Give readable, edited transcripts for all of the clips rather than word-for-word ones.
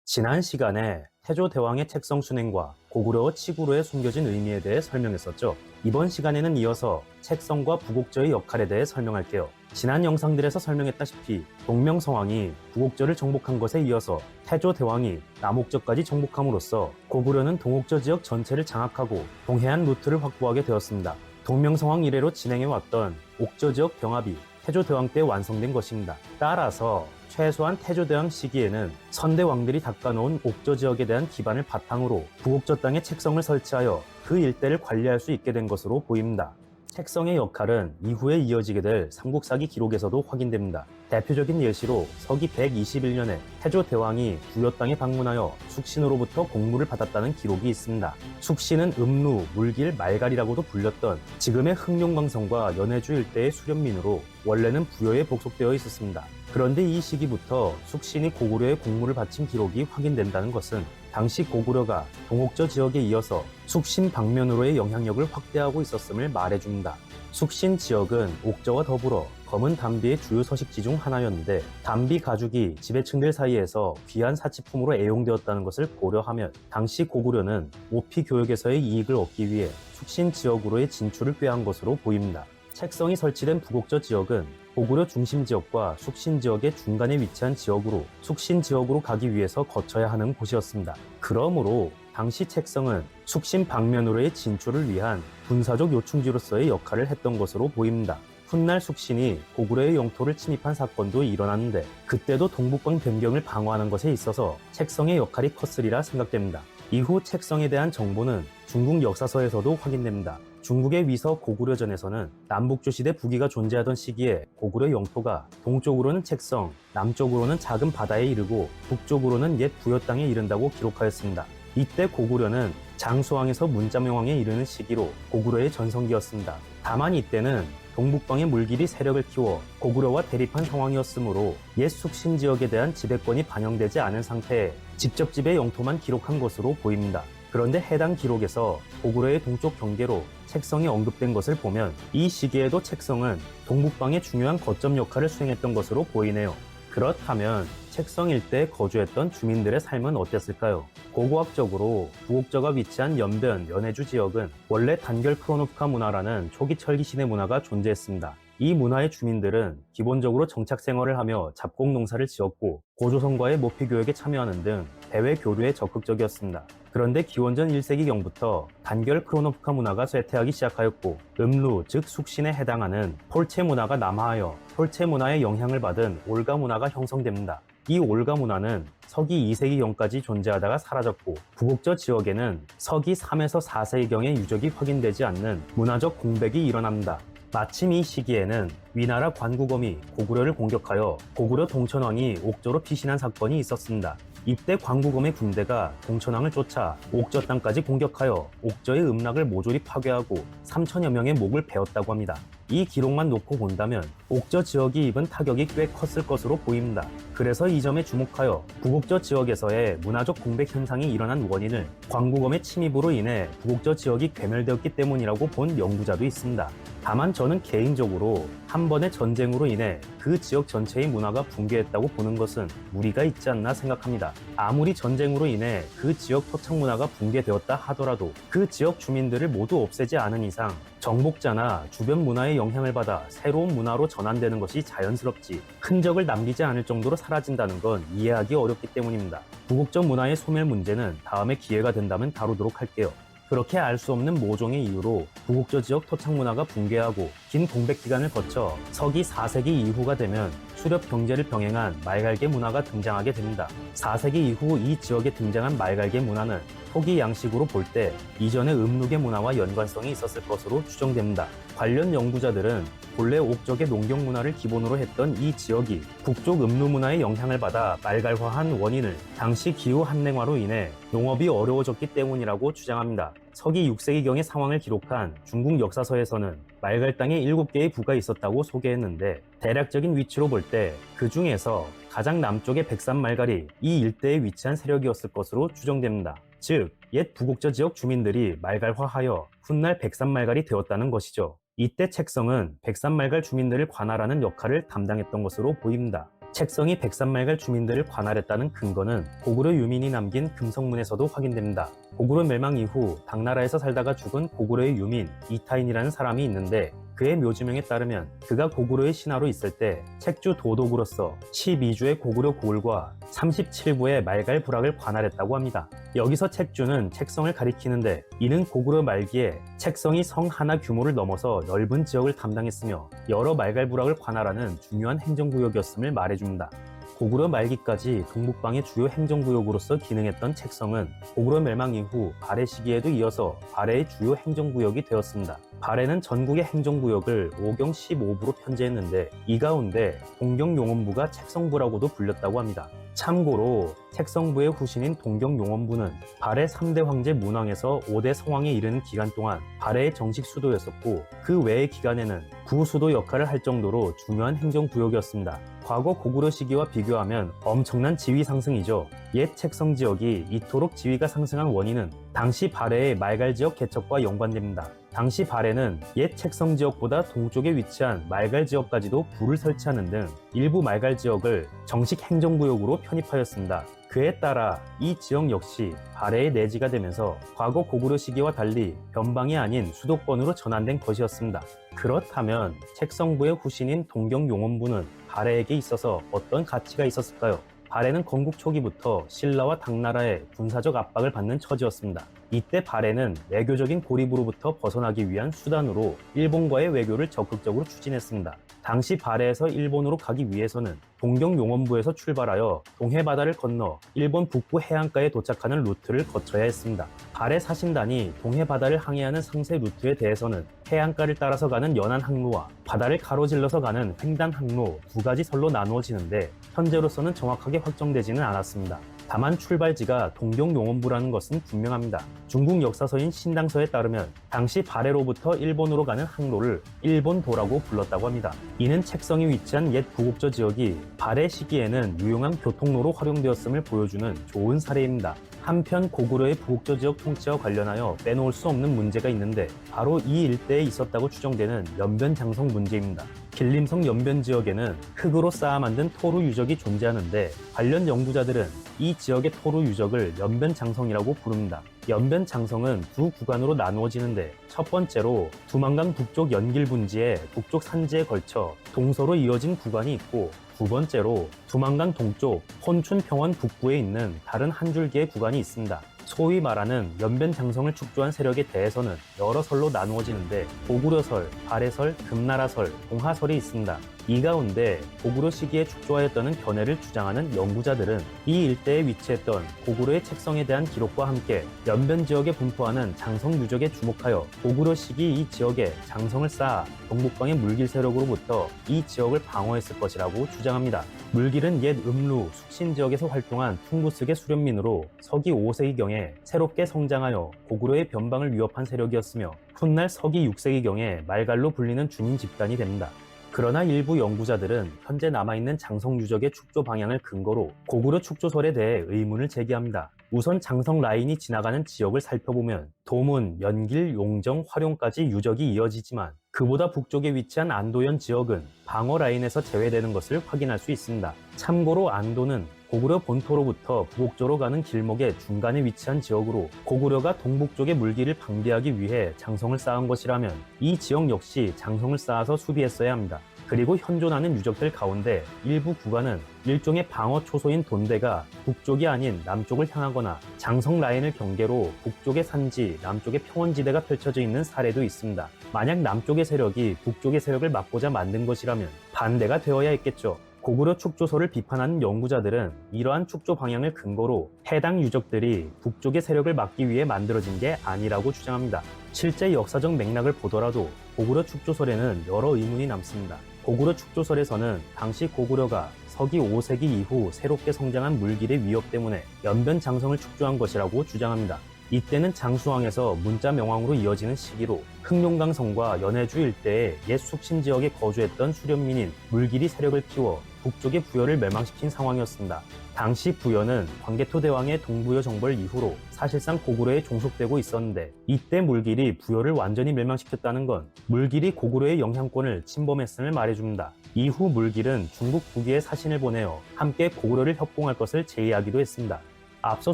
지난 시간에 태조대왕의 책성 순행과 고구려어 치구로의 숨겨진 의미에 대해 설명했었죠. 이번 시간에는 이어서 책성과 부곡저의 역할에 대해 설명할게요. 지난 영상들에서 설명했다시피 동명성왕이 부곡저를 정복한 것에 이어서 태조대왕이 남옥저까지 정복함으로써 고구려는 동옥저 지역 전체를 장악하고 동해안 루트를 확보하게 되었습니다. 동명성왕 이래로 진행해왔던 옥저 지역 병합이 태조대왕 때 완성된 것입니다. 따라서 최소한 태조대왕 시기에는 선대왕들이 닦아놓은 옥저 지역에 대한 기반을 바탕으로 부곡저 땅에 책성을 설치하여 그 일대를 관리할 수 있게 된 것으로 보입니다. 책성의 역할은 이후에 이어지게 될 삼국사기 기록에서도 확인됩니다. 대표적인 예시로 서기 121년에 태조대왕이 부여 땅에 방문하여 숙신으로부터 공물을 받았다는 기록이 있습니다. 숙신은 음루, 물길, 말갈이라고도 불렸던 지금의 흑룡강성과 연해주 일대의 수련민으로 원래는 부여에 복속되어 있었습니다. 그런데 이 시기부터 숙신이 고구려에 공물을 바친 기록이 확인된다는 것은 당시 고구려가 동옥저 지역에 이어서 숙신 방면으로의 영향력을 확대하고 있었음을 말해줍니다. 숙신 지역은 옥저와 더불어 검은 담비의 주요 서식지 중 하나였는데 담비 가죽이 지배층들 사이에서 귀한 사치품으로 애용되었다는 것을 고려하면 당시 고구려는 오피 교역에서의 이익을 얻기 위해 숙신 지역으로의 진출을 꾀한 것으로 보입니다. 책성이 설치된 부곡저 지역은 고구려 중심 지역과 숙신 지역의 중간에 위치한 지역으로 숙신 지역으로 가기 위해서 거쳐야 하는 곳이었습니다. 그러므로 당시 책성은 숙신 방면으로의 진출을 위한 군사적 요충지로서의 역할을 했던 것으로 보입니다. 훗날 숙신이 고구려의 영토를 침입한 사건도 일어났는데 그때도 동북방 변경을 방어하는 것에 있어서 책성의 역할이 컸으리라 생각됩니다. 이후 책성에 대한 정보는 중국 역사서에서도 확인됩니다. 중국의 위서 고구려전에서는 남북조 시대 부기가 존재하던 시기에 고구려 영토가 동쪽으로는 책성, 남쪽으로는 작은 바다에 이르고 북쪽으로는 옛 부여 땅에 이른다고 기록하였습니다. 이때 고구려는 장수왕에서 문자명왕에 이르는 시기로 고구려의 전성기였습니다. 다만 이때는 동북방의 물길이 세력을 키워 고구려와 대립한 상황이었으므로 옛 숙신 지역에 대한 지배권이 반영되지 않은 상태에 직접 지배 영토만 기록한 것으로 보입니다. 그런데 해당 기록에서 고구려의 동쪽 경계로 책성이 언급된 것을 보면 이 시기에도 책성은 동북방의 중요한 거점 역할을 수행했던 것으로 보이네요. 그렇다면 책성 일대에 거주했던 주민들의 삶은 어땠을까요? 고고학적으로 부곡저가 위치한 연변, 연해주 지역은 원래 단결 크로노프카 문화라는 초기 철기 시대 문화가 존재했습니다. 이 문화의 주민들은 기본적으로 정착 생활을 하며 잡곡 농사를 지었고 고조선과의 모피 교역에 참여하는 등 대외 교류에 적극적이었습니다. 그런데 기원전 1세기경부터 단결 크로노프카 문화가 쇠퇴하기 시작하였고 음루, 즉 숙신에 해당하는 폴체 문화가 남하하여 폴체 문화의 영향을 받은 올가 문화가 형성됩니다. 이 올가 문화는 서기 2세기경까지 존재하다가 사라졌고 부곡저 지역에는 서기 3에서 4세기경의 유적이 확인되지 않는 문화적 공백이 일어납니다. 마침 이 시기에는 위나라 관구검이 고구려를 공격하여 고구려 동천왕이 옥저로 피신한 사건이 있었습니다. 이때 관구검의 군대가 동천왕을 쫓아 옥저 땅까지 공격하여 옥저의 음락을 모조리 파괴하고 3천여 명의 목을 베었다고 합니다. 이 기록만 놓고 본다면 옥저 지역이 입은 타격이 꽤 컸을 것으로 보입니다. 그래서 이 점에 주목하여 부곡저 지역에서의 문화적 공백 현상이 일어난 원인을 관구검의 침입으로 인해 부곡저 지역이 괴멸되었기 때문이라고 본 연구자도 있습니다. 다만 저는 개인적으로 한 번의 전쟁으로 인해 그 지역 전체의 문화가 붕괴했다고 보는 것은 무리가 있지 않나 생각합니다. 아무리 전쟁으로 인해 그 지역 토착 문화가 붕괴되었다 하더라도 그 지역 주민들을 모두 없애지 않은 이상 정복자나 주변 문화의 영향을 받아 새로운 문화로 전환되는 것이 자연스럽지 흔적을 남기지 않을 정도로 사라진다는 건 이해하기 어렵기 때문입니다. 부곡적 문화의 소멸 문제는 다음에 기회가 된다면 다루도록 할게요. 그렇게 알 수 없는 모종의 이유로 부곡저 지역 토착 문화가 붕괴하고 긴 공백 기간을 거쳐 서기 4세기 이후가 되면 수렵 경제를 병행한 말갈개 문화가 등장하게 됩니다. 4세기 이후 이 지역에 등장한 말갈개 문화는 토기 양식으로 볼 때 이전의 음록의 문화와 연관성이 있었을 것으로 추정됩니다. 관련 연구자들은 본래 옥적의 농경 문화를 기본으로 했던 이 지역이 북쪽 음루 문화의 영향을 받아 말갈화한 원인을 당시 기후 한랭화로 인해 농업이 어려워졌기 때문이라고 주장합니다. 서기 6세기경의 상황을 기록한 중국 역사서에서는 말갈 땅에 7개의 부가 있었다고 소개했는데 대략적인 위치로 볼 때 그 중에서 가장 남쪽의 백산말갈이 이 일대에 위치한 세력이었을 것으로 추정됩니다. 즉, 옛 부곡저 지역 주민들이 말갈화하여 훗날 백산말갈이 되었다는 것이죠. 이때 책성은 백산말갈 주민들을 관할하는 역할을 담당했던 것으로 보입니다. 책성이 백산말갈 주민들을 관할했다는 근거는 고구려 유민이 남긴 금성문에서도 확인됩니다. 고구려 멸망 이후 당나라에서 살다가 죽은 고구려의 유민 이타인이라는 사람이 있는데 그의 묘지명에 따르면 그가 고구려의 신하로 있을 때 책주 도독으로서 12주의 고구려 고을과 37부의 말갈 부락을 관할했다고 합니다. 여기서 책주는 책성을 가리키는데 이는 고구려 말기에 책성이 성 하나 규모를 넘어서 넓은 지역을 담당했으며 여러 말갈 부락을 관할하는 중요한 행정구역이었음을 말해줍니다. 고구려 말기까지 동북방의 주요 행정구역으로서 기능했던 책성은 고구려 멸망 이후 발해 시기에도 이어서 발해의 주요 행정구역이 되었습니다. 발해는 전국의 행정구역을 5경 15부로 편제했는데 이 가운데 동경용원부가 책성부라고도 불렸다고 합니다. 참고로 책성부의 후신인 동경용원부는 발해 3대 황제 문왕에서 5대 성왕에 이르는 기간 동안 발해의 정식 수도였었고 그 외의 기간에는 부수도 역할을 할 정도로 중요한 행정구역이었습니다. 과거 고구려 시기와 비교하면 엄청난 지위 상승이죠. 옛 책성 지역이 이토록 지위가 상승한 원인은 당시 발해의 말갈 지역 개척과 연관됩니다. 당시 발해는 옛 책성 지역보다 동쪽에 위치한 말갈 지역까지도 불을 설치하는 등 일부 말갈 지역을 정식 행정구역으로 편입하였습니다. 그에 따라 이 지역 역시 발해의 내지가 되면서 과거 고구려 시기와 달리 변방이 아닌 수도권으로 전환된 것이었습니다. 그렇다면 책성부의 후신인 동경용원부는 발해에게 있어서 어떤 가치가 있었을까요? 발해는 건국 초기부터 신라와 당나라의 군사적 압박을 받는 처지였습니다. 이때 발해는 외교적인 고립으로부터 벗어나기 위한 수단으로 일본과의 외교를 적극적으로 추진했습니다. 당시 발해에서 일본으로 가기 위해서는 동경용원부에서 출발하여 동해바다를 건너 일본 북부 해안가에 도착하는 루트를 거쳐야 했습니다. 발해 사신단이 동해바다를 항해하는 상세 루트에 대해서는 해안가를 따라서 가는 연안 항로와 바다를 가로질러서 가는 횡단 항로 두 가지 설로 나누어지는데 현재로서는 정확하게 확정되지는 않았습니다. 다만 출발지가 동경용원부라는 것은 분명합니다. 중국 역사서인 신당서에 따르면 당시 발해로부터 일본으로 가는 항로를 일본도라고 불렀다고 합니다. 이는 책성이 위치한 옛 부곡저 지역이 발해 시기에는 유용한 교통로로 활용되었음을 보여주는 좋은 사례입니다. 한편 고구려의 부곡저 지역 통치와 관련하여 빼놓을 수 없는 문제가 있는데 바로 이 일대에 있었다고 추정되는 연변장성 문제입니다. 길림성 연변 지역에는 흙으로 쌓아 만든 토루 유적이 존재하는데 관련 연구자들은 이 지역의 토루 유적을 연변장성이라고 부릅니다. 연변장성은 두 구간으로 나누어지는데 첫 번째로 두만강 북쪽 연길 분지에 북쪽 산지에 걸쳐 동서로 이어진 구간이 있고 두 번째로 두만강 동쪽 혼춘 평원 북부에 있는 다른 한 줄기의 구간이 있습니다. 소위 말하는 연변장성을 축조한 세력에 대해서는 여러 설로 나누어지는데 고구려설, 발해설, 금나라설, 동하설이 있습니다. 이 가운데 고구려 시기에 축조하였다는 견해를 주장하는 연구자들은 이 일대에 위치했던 고구려의 책성에 대한 기록과 함께 연변 지역에 분포하는 장성 유적에 주목하여 고구려 시기 이 지역에 장성을 쌓아 동북방의 물길 세력으로부터 이 지역을 방어했을 것이라고 주장합니다. 물길은 옛 음루, 숙신 지역에서 활동한 퉁구스계 수련민으로 서기 5세기경에 새롭게 성장하여 고구려의 변방을 위협한 세력이었으며 훗날 서기 6세기경에 말갈로 불리는 주민 집단이 됩니다. 그러나 일부 연구자들은 현재 남아있는 장성 유적의 축조 방향을 근거로 고구려 축조설에 대해 의문을 제기합니다. 우선 장성 라인이 지나가는 지역을 살펴보면 도문, 연길, 용정, 화룡까지 유적이 이어지지만 그보다 북쪽에 위치한 안도현 지역은 방어 라인에서 제외되는 것을 확인할 수 있습니다. 참고로 안도는 고구려 본토로부터 부곡조로 가는 길목의 중간에 위치한 지역으로 고구려가 동북쪽의 물길을 방비하기 위해 장성을 쌓은 것이라면 이 지역 역시 장성을 쌓아서 수비했어야 합니다. 그리고 현존하는 유적들 가운데 일부 구간은 일종의 방어 초소인 돈대가 북쪽이 아닌 남쪽을 향하거나 장성 라인을 경계로 북쪽의 산지, 남쪽의 평원지대가 펼쳐져 있는 사례도 있습니다. 만약 남쪽의 세력이 북쪽의 세력을 막고자 만든 것이라면 반대가 되어야 했겠죠. 고구려 축조설을 비판하는 연구자들은 이러한 축조 방향을 근거로 해당 유적들이 북쪽의 세력을 막기 위해 만들어진 게 아니라고 주장합니다. 실제 역사적 맥락을 보더라도 고구려 축조설에는 여러 의문이 남습니다. 고구려 축조설에서는 당시 고구려가 서기 5세기 이후 새롭게 성장한 물길의 위협 때문에 연변장성을 축조한 것이라고 주장합니다. 이때는 장수왕에서 문자 명왕으로 이어지는 시기로 흑룡강성과 연해주 일대의 옛 숙신 지역에 거주했던 수련민인 물길이 세력을 키워 북쪽의 부여를 멸망시킨 상황이었습니다. 당시 부여는 광개토 대왕의 동부여 정벌 이후로 사실상 고구려에 종속되고 있었는데, 이때 물길이 부여를 완전히 멸망시켰다는 건 물길이 고구려의 영향권을 침범했음을 말해줍니다. 이후 물길은 중국 부기에 사신을 보내어 함께 고구려를 협공할 것을 제의하기도 했습니다. 앞서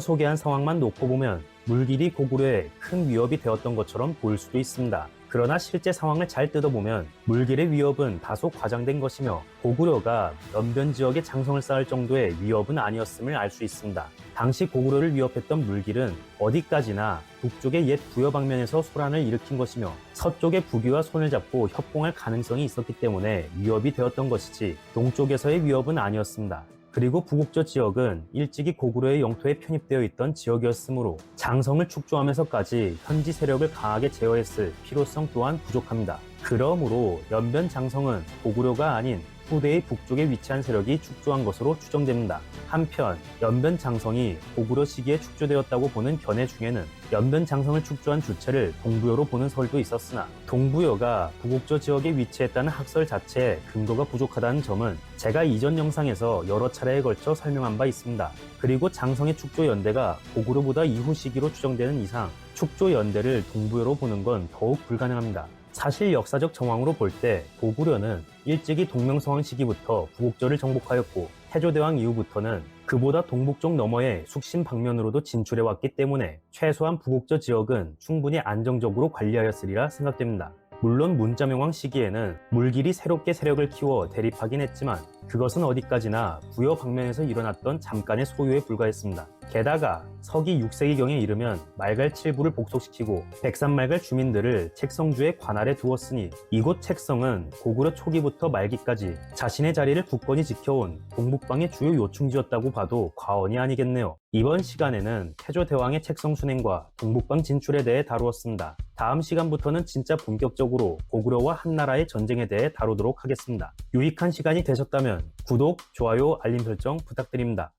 소개한 상황만 놓고 보면 물길이 고구려에 큰 위협이 되었던 것처럼 보일 수도 있습니다. 그러나 실제 상황을 잘 뜯어보면 물길의 위협은 다소 과장된 것이며 고구려가 연변 지역에 장성을 쌓을 정도의 위협은 아니었음을 알 수 있습니다. 당시 고구려를 위협했던 물길은 어디까지나 북쪽의 옛 부여 방면에서 소란을 일으킨 것이며 서쪽의 부귀와 손을 잡고 협공할 가능성이 있었기 때문에 위협이 되었던 것이지 동쪽에서의 위협은 아니었습니다. 그리고 부곡저 지역은 일찍이 고구려의 영토에 편입되어 있던 지역이었으므로 장성을 축조하면서까지 현지 세력을 강하게 제어했을 필요성 또한 부족합니다. 그러므로 연변 장성은 고구려가 아닌 후대의 북쪽에 위치한 세력이 축조한 것으로 추정됩니다. 한편 연변 장성이 고구려 시기에 축조되었다고 보는 견해 중에는 연변 장성을 축조한 주체를 동부여로 보는 설도 있었으나 동부여가 부곡저 지역에 위치했다는 학설 자체에 근거가 부족하다는 점은 제가 이전 영상에서 여러 차례에 걸쳐 설명한 바 있습니다. 그리고 장성의 축조 연대가 고구려보다 이후 시기로 추정되는 이상 축조 연대를 동부여로 보는 건 더욱 불가능합니다. 사실 역사적 정황으로 볼 때 고구려는 일찍이 동명성왕 시기부터 부곡저를 정복하였고 태조대왕 이후부터는 그보다 동북쪽 너머의 숙신 방면으로도 진출해왔기 때문에 최소한 부곡저 지역은 충분히 안정적으로 관리하였으리라 생각됩니다. 물론 문자명왕 시기에는 물길이 새롭게 세력을 키워 대립하긴 했지만 그것은 어디까지나 부여 방면에서 일어났던 잠깐의 소요에 불과했습니다. 게다가 서기 6세기경에 이르면 말갈 7부를 복속시키고 백산말갈 주민들을 책성주의 관할에 두었으니 이곳 책성은 고구려 초기부터 말기까지 자신의 자리를 굳건히 지켜온 동북방의 주요 요충지였다고 봐도 과언이 아니겠네요. 이번 시간에는 태조대왕의 책성 순행과 동북방 진출에 대해 다루었습니다. 다음 시간부터는 진짜 본격적으로 고구려와 한나라의 전쟁에 대해 다루도록 하겠습니다. 유익한 시간이 되셨다면 구독, 좋아요, 알림 설정 부탁드립니다.